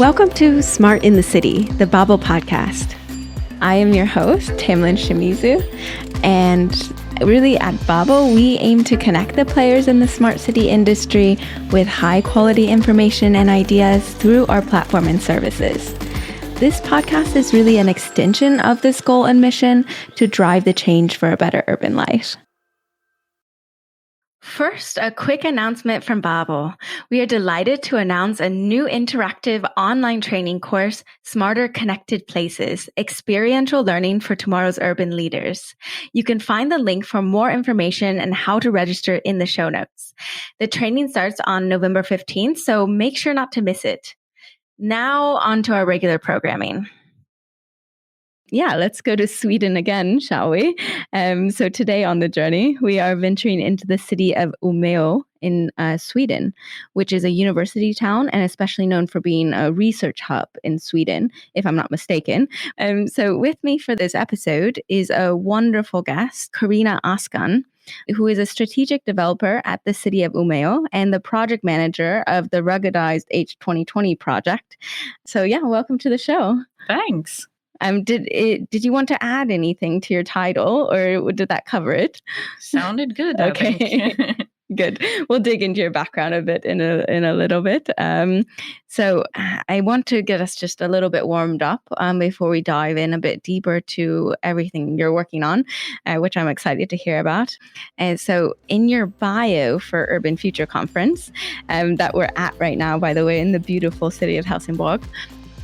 Welcome to Smart in the City, the Babel podcast. I am your host, Tamlin Shimizu, and really at Babel, we aim to connect the players in the smart city industry with high quality information and ideas through our platform and services. This podcast is really an extension of this goal and mission to drive the change for a better urban life. First, a quick announcement from Babel. We are delighted to announce a new interactive online training course, Smarter Connected Places, Experiential Learning for Tomorrow's Urban Leaders. You can find the link for more information and how to register in the show notes. The training starts on November 15th, so make sure not to miss it. Now on to our regular programming. Yeah, let's go to Sweden again, shall we? So today on the journey, we are venturing into the city of Umeå in Sweden, which is a university town and especially known for being a research hub in Sweden, if I'm not mistaken. So with me for this episode is a wonderful guest, Carina Askan, who is a strategic developer at the city of Umeå and the project manager of the Ruggedised H2020 project. So yeah, welcome to the show. Thanks. Did you want to add anything to your title, or did that cover it? Sounded good. Okay. I think. Good. We'll dig into your background a bit in a little bit. So I want to get us just a little bit warmed up before we dive in a bit deeper to everything you're working on, which I'm excited to hear about. And so in your bio for Urban Future Conference that we're at right now, by the way, in the beautiful city of Helsingborg,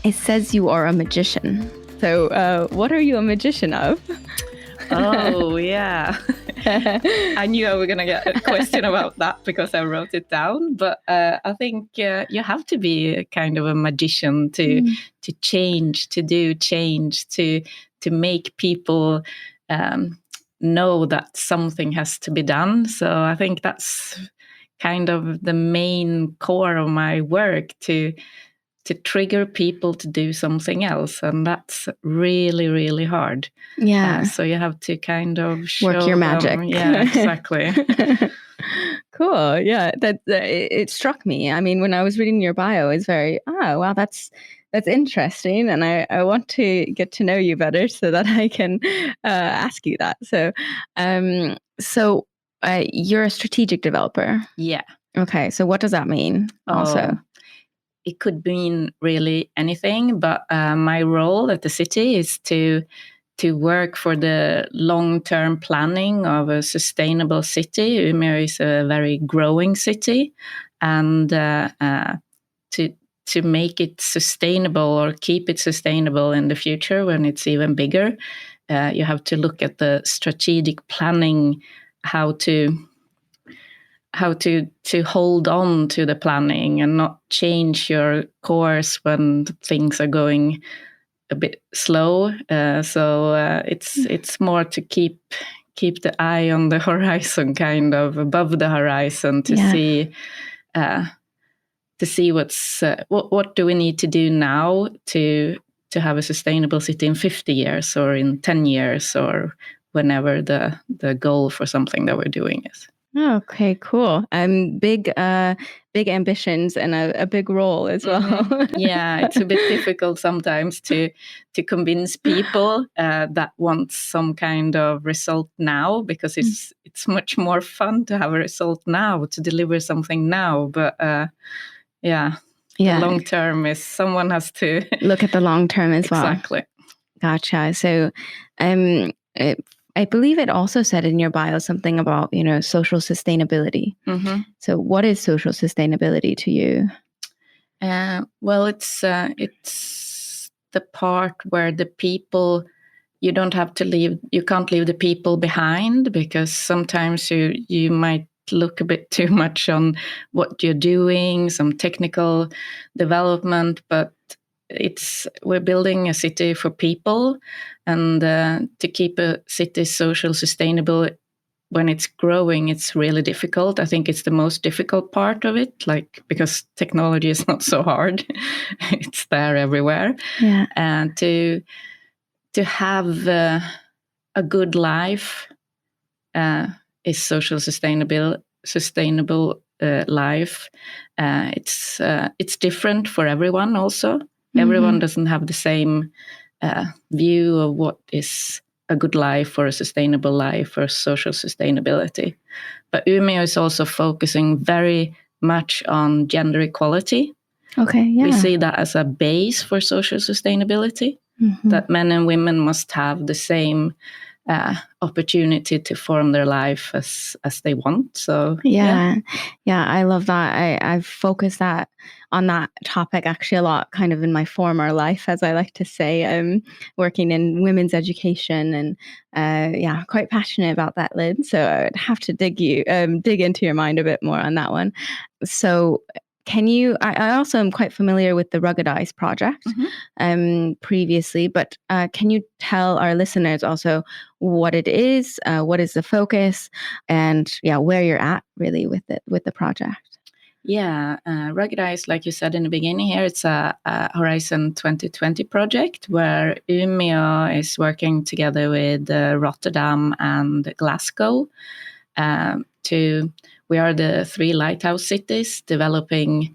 it says you are a magician. So what are you a magician of? Oh, yeah. I knew I was going to get a question about that because I wrote it down. But I think you have to be kind of a magician to change, to do change, to make people know that something has to be done. So I think that's kind of the main core of my work, to trigger people to do something else. And that's really, really hard. Yeah. So you have to kind of show work your magic. Yeah, exactly. Cool. Yeah, that it struck me. I mean, when I was reading your bio, it's very, wow, that's interesting. And I want to get to know you better so that I can ask you that. So, you're a strategic developer. Yeah. Okay. So what does that mean also? It could mean really anything, but my role at the city is to work for the long-term planning of a sustainable city. Umeå is a very growing city, and to make it sustainable or keep it sustainable in the future when it's even bigger, you have to look at the strategic planning, how to hold on to the planning and not change your course when things are going a bit slow. It's more to keep the eye on the horizon, kind of above the horizon, to see what do we need to do now to have a sustainable city in 50 years or in 10 years or whenever the goal for something that we're doing is. Okay, cool. Big ambitions and a big role as well. Mm-hmm. Yeah, it's a bit difficult sometimes to convince people that want some kind of result now, because it's much more fun to have a result now, to deliver something now. But the long term is someone has to look at the long term as well. Exactly. Gotcha. So, I believe it also said in your bio something about, social sustainability. Mm-hmm. So what is social sustainability to you? Well, it's the part where the people, you can't leave the people behind, because sometimes you might look a bit too much on what you're doing, some technical development, but we're building a city for people, and to keep a city social sustainable when it's growing, it's really difficult. I think it's the most difficult part of it, because technology is not so hard. It's there everywhere. Yeah. And to have a good life is social sustainable life. It's different for everyone. Also, everyone doesn't have the same view of what is a good life or a sustainable life or social sustainability. But Umeå is also focusing very much on gender equality. Okay, yeah. We see that as a base for social sustainability, that men and women must have the same opportunity to form their life as they want. So yeah, I love that. I've focused on that topic actually a lot, kind of in my former life, as I like to say. I'm working in women's education, and quite passionate about that, Lynn. So I'd have to dig into your mind a bit more on that one. So can you? I also am quite familiar with the Ruggedised project previously, but can you tell our listeners also what it is, what is the focus, and where you're at really with the project? Yeah, Ruggedised, like you said in the beginning here, it's a Horizon 2020 project where Umeå is working together with Rotterdam and Glasgow we are the 3 lighthouse cities developing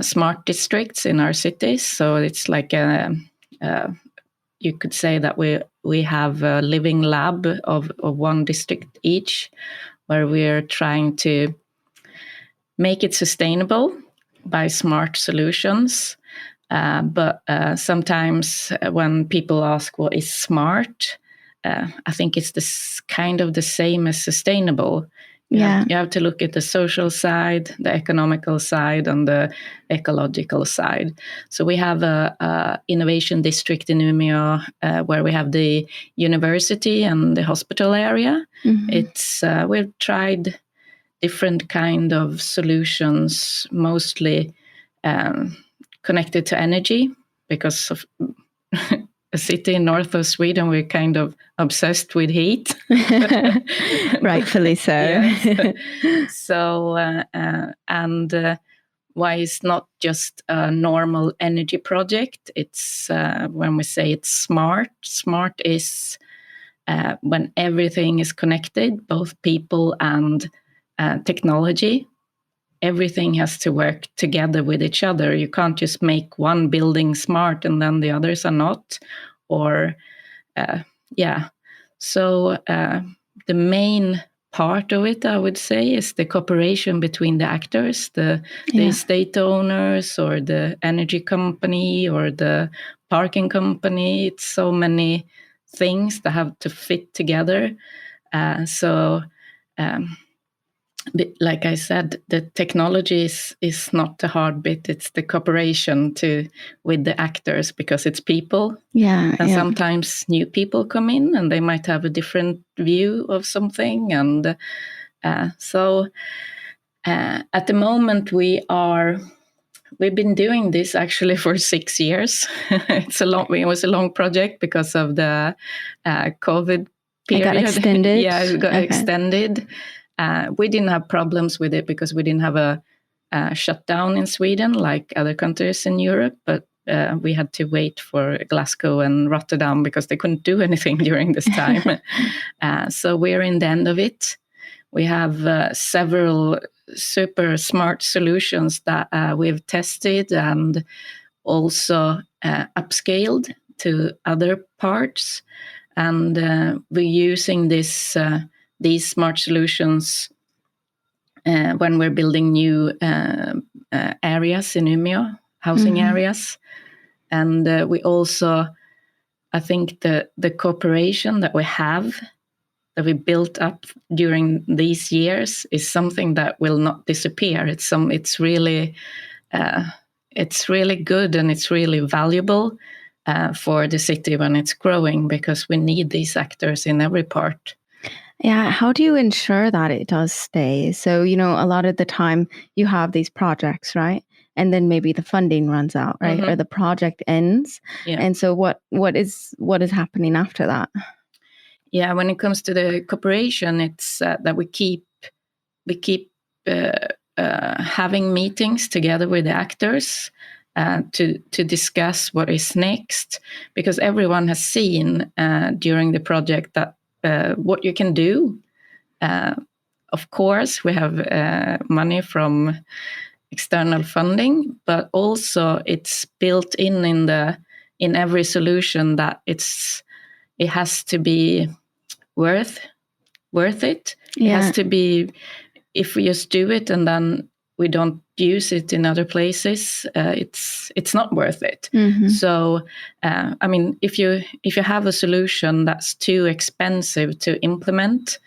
smart districts in our cities. So it's like you could say that we have a living lab of 1 district each, where we're trying to make it sustainable by smart solutions. But sometimes when people ask what is smart, I think it's the same as sustainable. You have to look at the social side, the economical side, and the ecological side. So we have a innovation district in Umeå where we have the university and the hospital area. It's we've tried different kind of solutions, mostly connected to energy, because of a city in north of Sweden, we're kind of obsessed with heat. Rightfully so. Yes. So, why it's not just a normal energy project, it's when we say it's smart. Smart is when everything is connected, both people and technology. Everything has to work together with each other. You can't just make one building smart and then the others are not. Or, So the main part of it, I would say, is the cooperation between the actors, the estate owners or the energy company or the parking company. It's so many things that have to fit together. Like I said, the technology is not the hard bit. It's the cooperation with the actors, because it's people. And sometimes new people come in and they might have a different view of something. And at the moment we've been doing this actually for 6 years. It was a long project because of the COVID period. It got extended. It got extended. We didn't have problems with it because we didn't have a shutdown in Sweden like other countries in Europe, but we had to wait for Glasgow and Rotterdam because they couldn't do anything during this time. So we're in the end of it. We have several super smart solutions that we've tested and also upscaled to other parts. And we're using these smart solutions when we're building new areas in Umeå, housing areas. And we also, I think the cooperation that we built up during these years is something that will not disappear. It's really good, and it's really valuable for the city when it's growing, because we need these actors in every part. Yeah, how do you ensure that it does stay? So, a lot of the time you have these projects, right? And then maybe the funding runs out, right? Or the project ends. Yeah. And so what is happening after that? Yeah, when it comes to the cooperation, it's that we keep having meetings together with the actors to discuss what is next, because everyone has seen during the project that what you can do of course, we have money from external funding, but also it's built in every solution that it has to be worth it. It has to be, if we just do it and then we don't use it in other places, it's not worth it. So, I mean, if you have a solution that's too expensive to implement,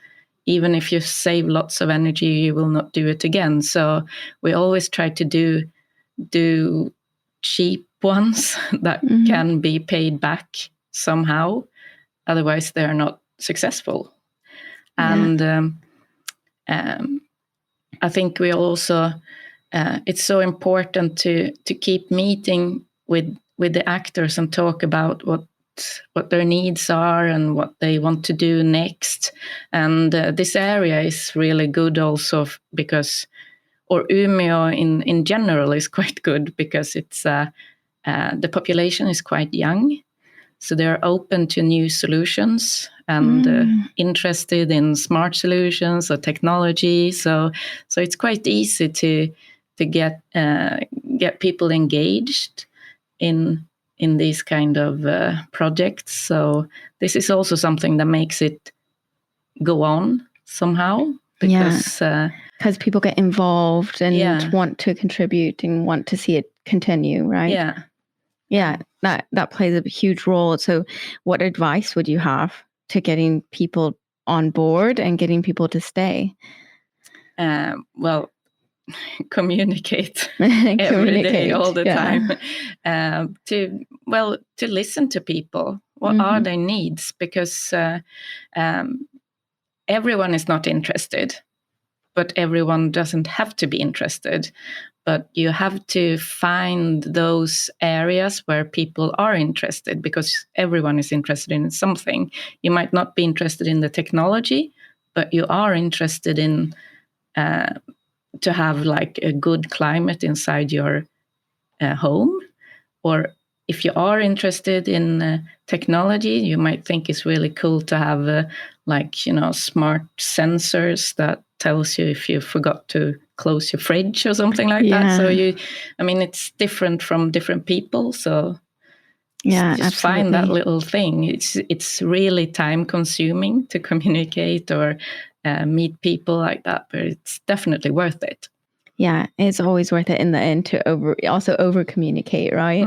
even if you save lots of energy, you will not do it again. So we always try to do cheap ones that can be paid back somehow. Otherwise, they're not successful. And I think we also, it's so important to keep meeting with the actors and talk about what their needs are and what they want to do next. And this area is really good also because, or Umeå in general is quite good because it's the population is quite young. So they're open to new solutions and interested in smart solutions or technology. So it's quite easy to get people engaged in these kind of projects. So this is also something that makes it go on somehow, because people get involved and want to contribute and want to see it continue, right? Yeah, that plays a huge role. So what advice would you have to getting people on board and getting people to stay? Well, communicate every day, all the time. To listen to people. What are their needs? Because everyone is not interested, but everyone doesn't have to be interested. But you have to find those areas where people are interested, because everyone is interested in something. You might not be interested in the technology, but you are interested in to have like a good climate inside your home. Or if you are interested in technology, you might think it's really cool to have smart sensors that tells you if you forgot to close your fridge or something like that. So it's different from different people. So just find that little thing. It's really time consuming to communicate or meet people like that, but it's definitely worth it. Yeah, it's always worth it in the end to over communicate, right?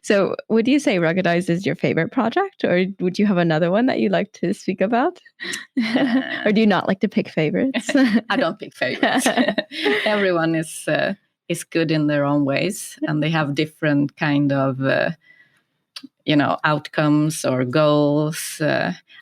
So would you say Ruggedised is your favorite project, or would you have another one that you like to speak about? Or do you not like to pick favorites? I don't pick favorites. Everyone is good in their own ways, and they have different kind of outcomes or goals.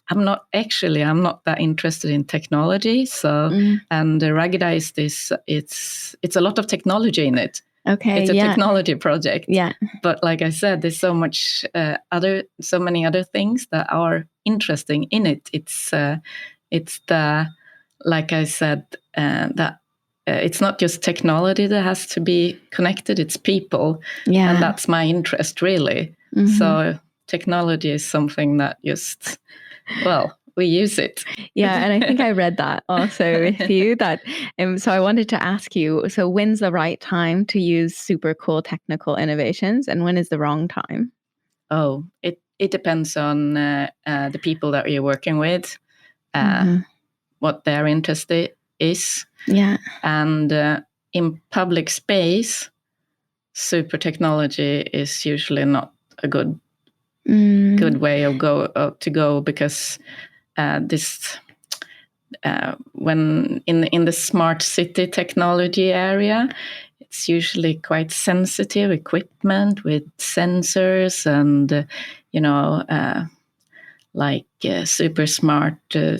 I'm not that interested in technology. So, and Ruggedised it's a lot of technology in it. Okay, it's a technology project. Yeah, but like I said, there's so many other things that are interesting in it. It's the, like I said, that it's not just technology that has to be connected. It's people, and that's my interest really. So technology is something that just, we use it. Yeah, and I think I read that also with you. So I wanted to ask you, so when's the right time to use super cool technical innovations, and when is the wrong time? Oh, it depends on the people that you're working with, what their interest is. Yeah. And in public space, super technology is usually not a good way to go, because when in the smart city technology area, it's usually quite sensitive equipment with sensors and super smart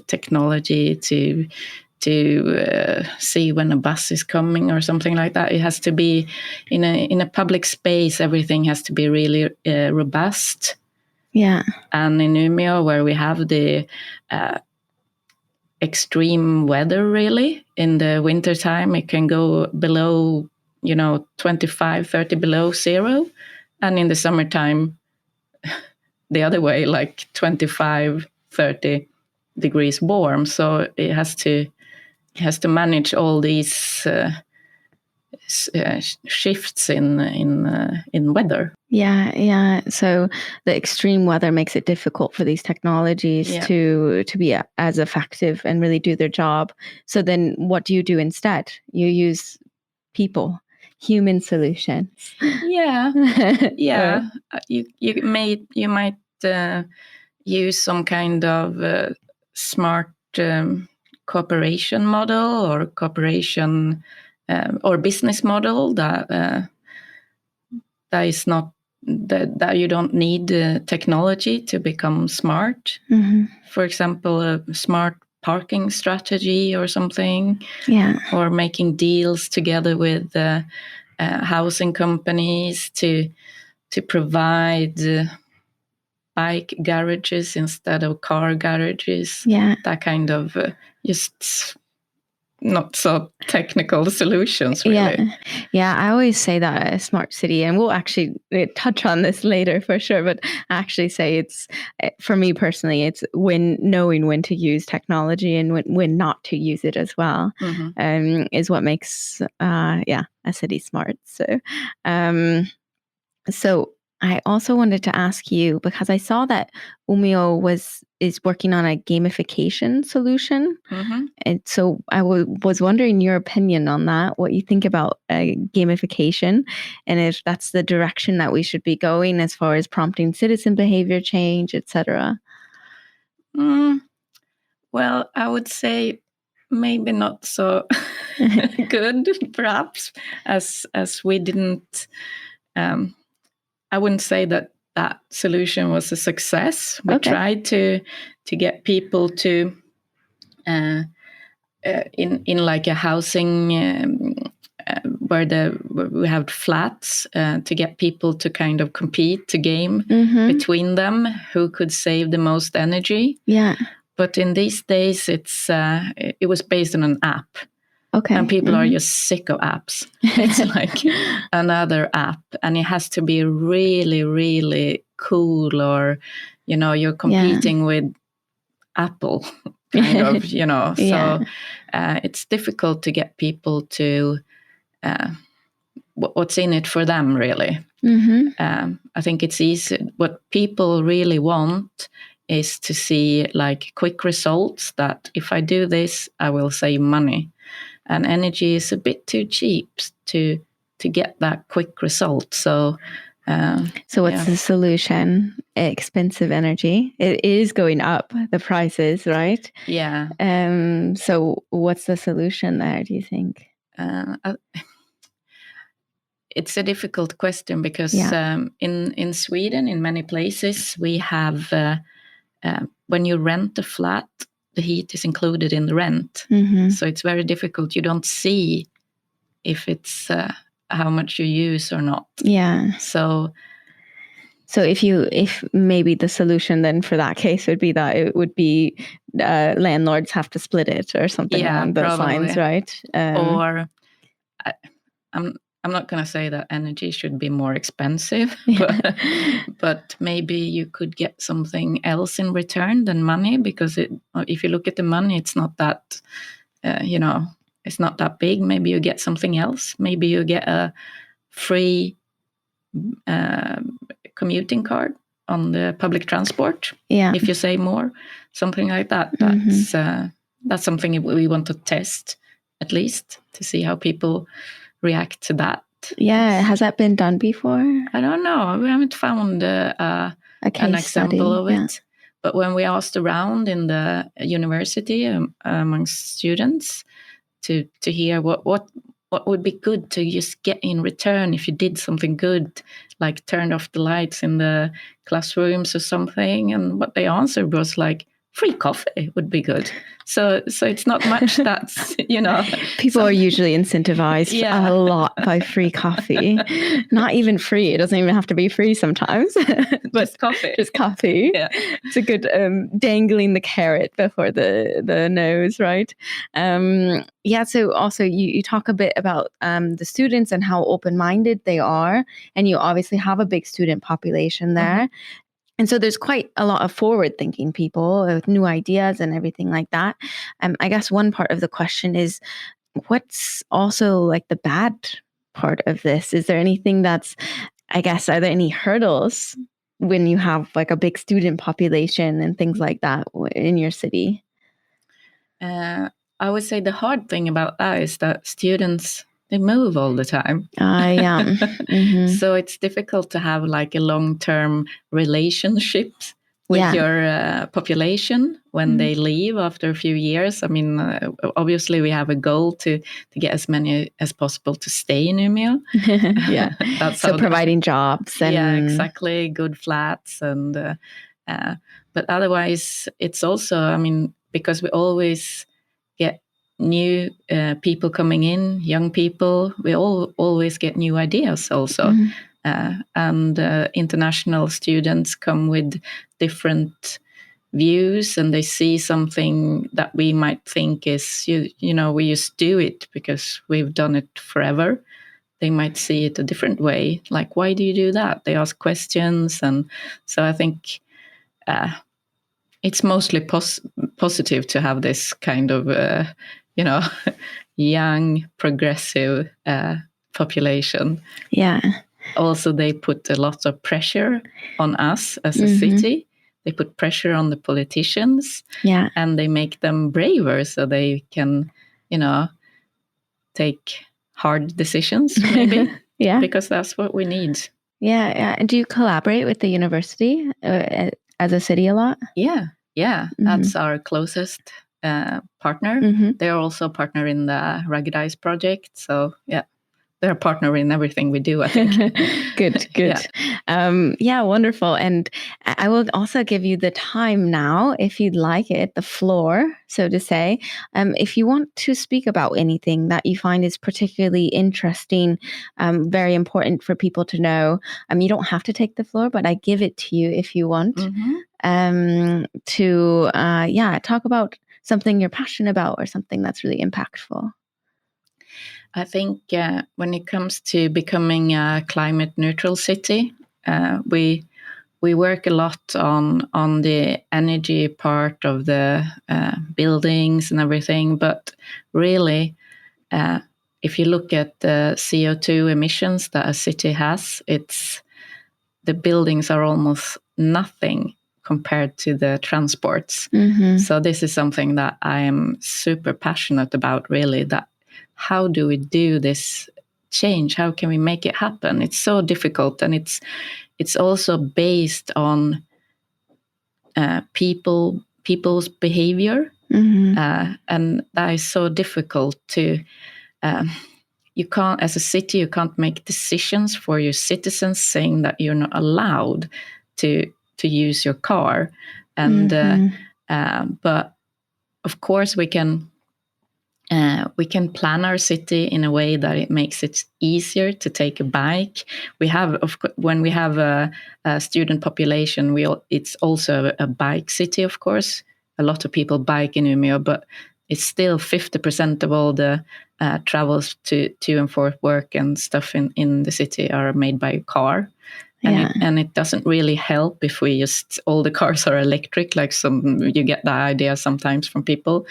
technology to see when a bus is coming or something like that. It has to be in a public space. Everything has to be really robust. Yeah. And in Umeå, where we have the extreme weather, really, in the wintertime, it can go below, 25, 30 below zero. And in the summertime, the other way, like 25, 30 degrees warm. So it has to has to manage all these shifts in weather. Yeah. So the extreme weather makes it difficult for these technologies to be as effective and really do their job. So then what do you do instead? You use human solutions. Yeah. You might use some kind of smart cooperation model or cooperation or business model that is not that you don't need technology to become smart. Mm-hmm. For example, a smart parking strategy or something. Yeah. Or making deals together with housing companies to provide bike garages instead of car garages. Yeah. That kind of just not so technical solutions, really. Yeah. I always say that a smart city, and we'll actually touch on this later for sure, but I actually say it's, for me personally, it's knowing when to use technology and when not to use it as well, is what makes a city smart. So I also wanted to ask you, because I saw that Umeå is working on a gamification solution. And so I was wondering your opinion on that, what you think about gamification, and if that's the direction that we should be going as far as prompting citizen behavior change, etc. Well, I would say maybe not so good, perhaps, as we didn't. I wouldn't say that solution was a success. We tried to get people to in like a housing where we have flats to get people to kind of compete, to game between them who could save the most energy. Yeah. But in these days, it was based on an app. Okay. And people are just sick of apps. It's like another app, and it has to be really, really cool, or, you're competing with Apple, kind of, So it's difficult to get people to what's in it for them, really. I think it's easy. What people really want is to see like quick results, that if I do this, I will save money. And energy is a bit too cheap to get that quick result. So what's the solution? Expensive energy. It is going up, the prices, right? Yeah. So what's the solution there, do you think? It's a difficult question because in Sweden, in many places, we have when you rent a flat, the heat is included in the rent. So it's very difficult. You don't see if it's how much you use or not. Yeah. So if maybe the solution then for that case would be that it would be landlords have to split it or something along those lines, right? Or I'm not going to say that energy should be more expensive, but maybe you could get something else in return than money, because if you look at the money, it's not that, it's not that big. Maybe you get something else. Maybe you get a free commuting card on the public transport. Yeah. If you save more, something like that. That's something we want to test, at least, to see how people react to that. Yeah, has that been done before? I don't know. We haven't found an example of it. But when we asked around in the university amongst students to hear what would be good to just get in return if you did something good, like turned off the lights in the classrooms or something, and what they answered was like, free coffee would be good. So it's not much that's, People are usually incentivized a lot by free coffee. Not even free. It doesn't even have to be free sometimes. But just coffee. Just coffee. Yeah. It's a good dangling the carrot before the nose, right? So also you talk a bit about the students and how open-minded they are. And you obviously have a big student population there. And so there's quite a lot of forward-thinking people with new ideas and everything like that. I guess one part of the question is, what's also like the bad part of this? Is there anything that's, I guess, are there any hurdles when you have like a big student population and things like that in your city? I would say the hard thing about that is that students, they move all the time. Yeah. Mm-hmm. So it's difficult to have like a long-term relationships with your population when they leave after a few years. I mean, obviously we have a goal to get as many as possible to stay in Umeå. Yeah. That's so providing jobs. And yeah, exactly. Good flats. And but otherwise it's also, I mean, because we always get new people coming in, young people, we always get new ideas also. And international students come with different views, and they see something that we might think is, you know, we just do it because we've done it forever. They might see it a different way, like, why do you do that? They ask questions. And so I think it's mostly positive to have this kind of, you know, young, progressive population. Yeah. Also, they put a lot of pressure on us as a city. They put pressure on the politicians. Yeah. And they make them braver so they can, you know, take hard decisions, maybe. Yeah. Because that's what we need. Yeah. And do you collaborate with the university as a city a lot? Yeah. That's our closest partner. They're also a partner in the Ruggedised project. So, yeah. They're a partner in everything we do, I think. Good. Yeah, wonderful. And I will also give you the time now, if you'd like it, the floor, so to say. If you want to speak about anything that you find is particularly interesting, very important for people to know, you don't have to take the floor, but I give it to you if you want to, talk about something you're passionate about or something that's really impactful. I think when it comes to becoming a climate neutral city, we work a lot on the energy part of the buildings and everything. But really, if you look at the CO2 emissions that a city has, the buildings are almost nothing compared to the transports. So this is something that I am super passionate about, really, that how do we do this change? How can we make it happen? It's so difficult, and it's also based on people's behavior, and that is so difficult to. You can't, as a city, you can't make decisions for your citizens saying that you're not allowed to use your car, and but of course we can plan our city in a way that it makes it easier to take a bike. We have, when we have a student population, it's also a bike city, of course. A lot of people bike in Umeå, but it's still 50% of all the travels to and for work and stuff in the city are made by car. And it doesn't really help if we just, all the cars are electric, like you get that idea sometimes from people.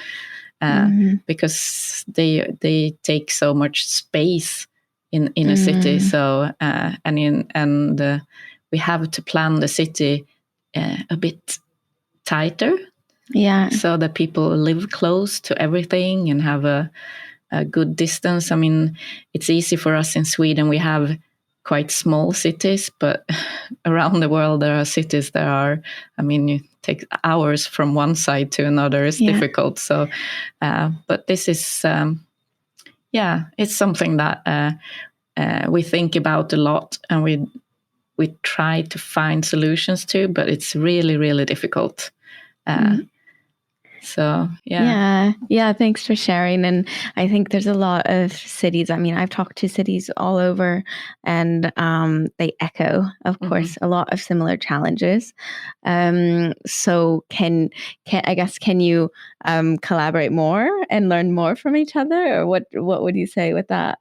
Because they take so much space in a city. So we have to plan the city a bit tighter. Yeah. So that people live close to everything and have a good distance. I mean, it's easy for us in Sweden. We have quite small cities, but around the world there are cities that are, I mean, you take hours from one side to another. It's difficult. So, but this is, it's something that we think about a lot, and we try to find solutions to, but it's really, really difficult. So, yeah. Thanks for sharing. And I think there's a lot of cities. I mean, I've talked to cities all over, and they echo, of course, a lot of similar challenges. So can you collaborate more and learn more from each other, or what would you say with that?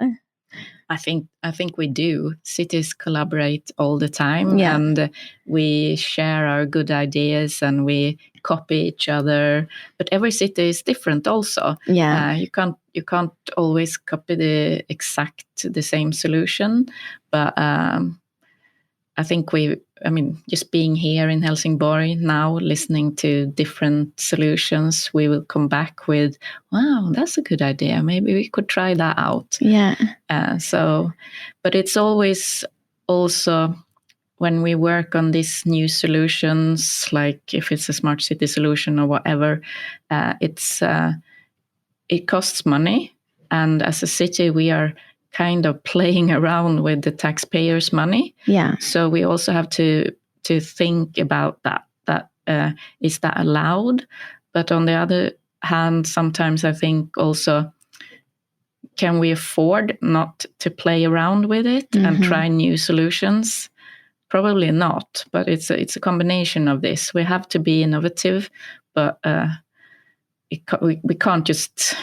I think we do. Cities collaborate all the time, Yeah. and we share our good ideas and we copy each other. But every city is different, also. Yeah. You can't always copy the same solution. But I think just being here in Helsingborg now, listening to different solutions, we will come back with, wow, that's a good idea. Maybe we could try that out. Yeah. But it's always also when we work on these new solutions, like if it's a smart city solution or whatever, it costs money. And as a city, we are kind of playing around with the taxpayers' money. Yeah. So we also have to think about that. Is that allowed? But on the other hand, sometimes I think also, can we afford not to play around with it and try new solutions? Probably not. But it's a combination of this. We have to be innovative, but we can't just,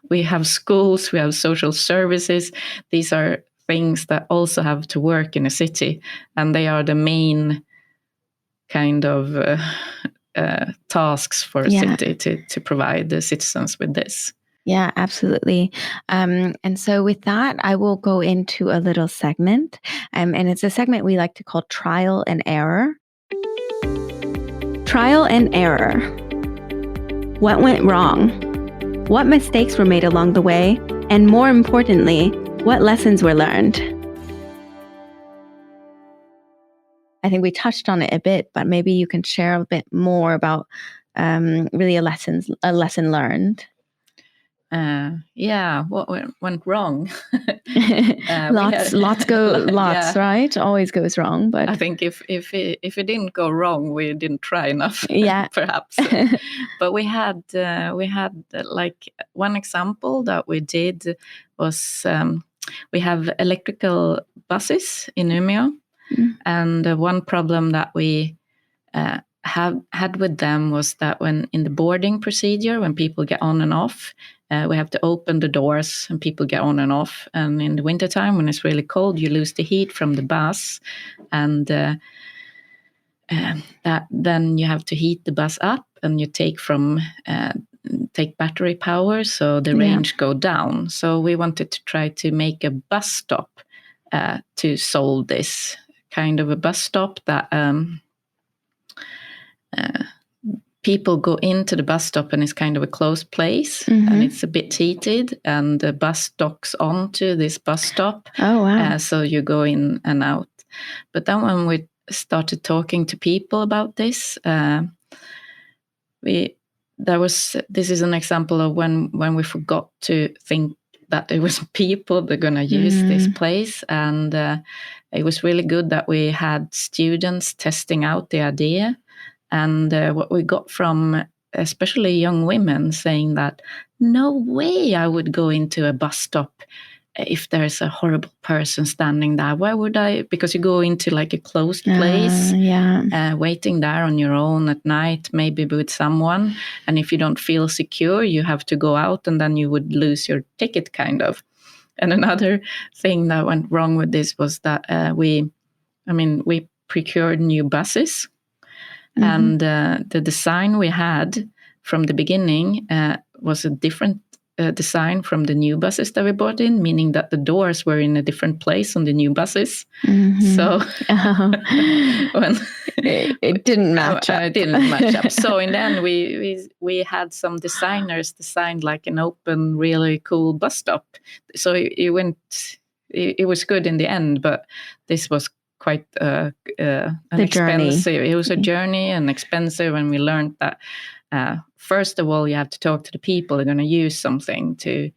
we have schools, we have social services. These are things that also have to work in a city, and they are the main kind of tasks for a city to provide the citizens with this. Yeah, absolutely. And so with that, I will go into a little segment, and it's a segment we like to call Trial and Error. Trial and Error. What went wrong? What mistakes were made along the way? And more importantly, what lessons were learned? I think we touched on it a bit, but maybe you can share a bit more about really a lesson learned. What went wrong? Lots, right? Always goes wrong, but I think if it didn't go wrong, we didn't try enough. Yeah, perhaps. But we had like one example that we did was we have electrical buses in Umeå, and one problem that we had with them was that when in the boarding procedure, when people get on and off, we have to open the doors and people get on and off. And in the wintertime, when it's really cold, you lose the heat from the bus. And that then you have to heat the bus up, and you take battery power, so the range go down. So we wanted to try to make a bus stop to solve this, kind of a bus stop that people go into the bus stop, and it's kind of a closed place, and it's a bit heated, and the bus docks onto this bus stop. Oh, wow. So you go in and out. But then when we started talking to people about this, this is an example of when we forgot to think that it was people that are going to use this place. And it was really good that we had students testing out the idea. And what we got from especially young women saying that, no way I would go into a bus stop if there's a horrible person standing there. Why would I? Because you go into like a closed place, waiting there on your own at night, maybe with someone. And if you don't feel secure, you have to go out, and then you would lose your ticket, kind of. And another thing that went wrong with this was that we procured new buses. And the design we had from the beginning was a different design from the new buses that we bought in, meaning that the doors were in a different place on the new buses. So it didn't match up. It didn't match up. So in the end, we had some designers designed like an open, really cool bus stop. So it was good in the end, but this was quite an expensive journey. It was a journey and expensive, and we learned that first of all, you have to talk to the people who are going to use something to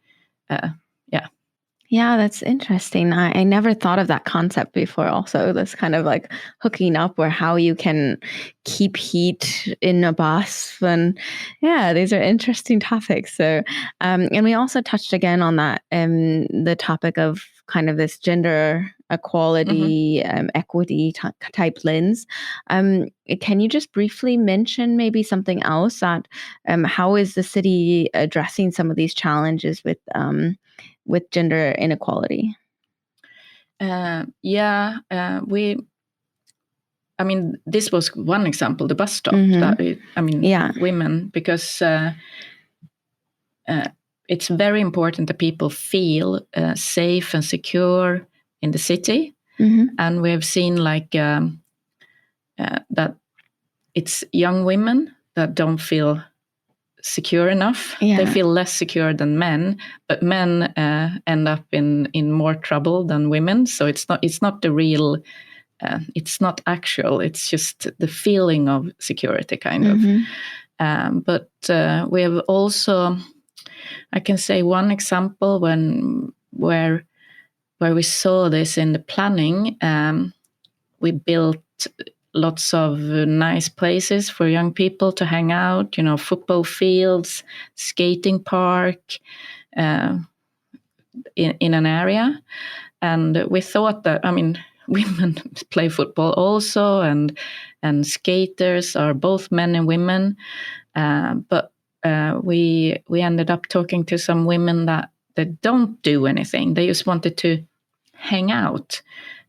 Yeah, that's interesting. I never thought of that concept before. Also, this kind of like hooking up, or how you can keep heat in a bus. And these are interesting topics. So, and we also touched again on that, the topic of kind of this gender equality, equity type lens. Can you just briefly mention maybe something else that how is the city addressing some of these challenges with gender inequality? This was one example, the bus stop. Women, because it's very important that people feel safe and secure in the city. And we have seen that it's young women that don't feel secure enough. They feel less secure than men, but men end up in more trouble than women. So it's not the real, it's not actual. It's just the feeling of security, kind of. But we have also, I can say one example where we saw this in the planning. We built lots of nice places for young people to hang out, football fields, skating park in an area. And we thought that, women play football also, and skaters are both men and women. But we ended up talking to some women that don't do anything. They just wanted to hang out.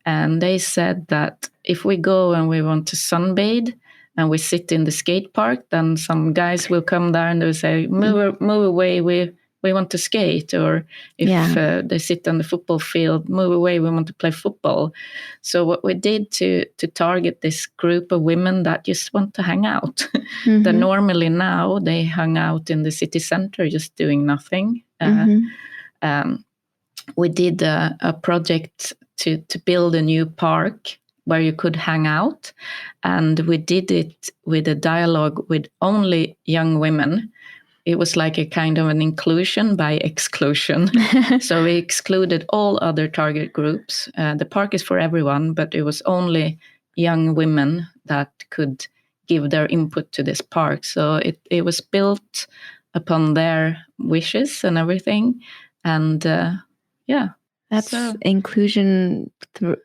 And they said that if we go and we want to sunbathe and we sit in the skate park, then some guys will come there and they'll say, move away, we want to skate. Or if they sit on the football field, move away, we want to play football. So what we did to target this group of women that just want to hang out, that normally now they hung out in the city center just doing nothing. We did a project to build a new park where you could hang out. And we did it with a dialogue with only young women. It was like a kind of an inclusion by exclusion. So we excluded all other target groups. The park is for everyone, but it was only young women that could give their input to this park. So it was built upon their wishes and everything. And That's inclusion through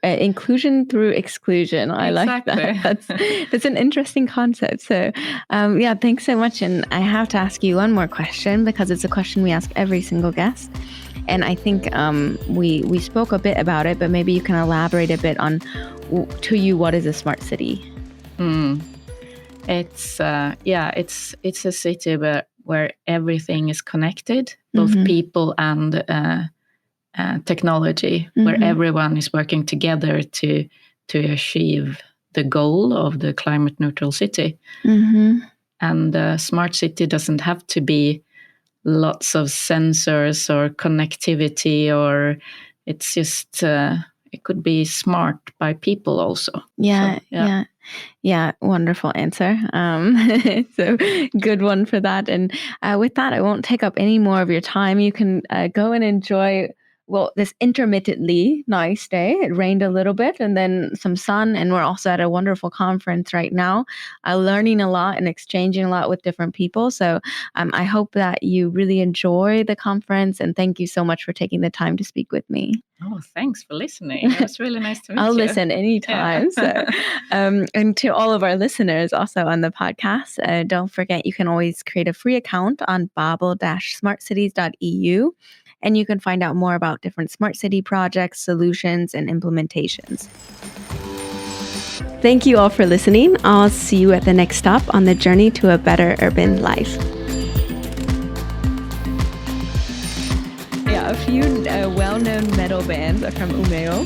exclusion. I like that. That's an interesting concept. So, thanks so much. And I have to ask you one more question, because it's a question we ask every single guest. And I think we spoke a bit about it, but maybe you can elaborate a bit on, to you, what is a smart city? It's a city where everything is connected, both people and technology, where everyone is working together to achieve the goal of the climate neutral city. And a smart city doesn't have to be lots of sensors or connectivity, or it's just it could be smart by people also. Wonderful answer. So good one for that. And with that, I won't take up any more of your time. You can go and enjoy this intermittently nice day. It rained a little bit and then some sun, and we're also at a wonderful conference right now, learning a lot and exchanging a lot with different people. So I hope that you really enjoy the conference, and thank you so much for taking the time to speak with me. Oh, thanks for listening. It was really nice to meet you. I'll listen anytime. So, and to all of our listeners also on the podcast, don't forget you can always create a free account on babel-smartcities.eu. And you can find out more about different smart city projects, solutions, and implementations. Thank you all for listening. I'll see you at the next stop on the journey to a better urban life. A few well-known metal bands are from Umeå.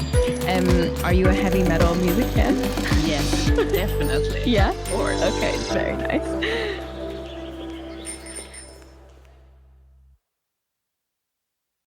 Are you a heavy metal music fan? Yes, definitely. Yeah? Of course. Okay, very nice.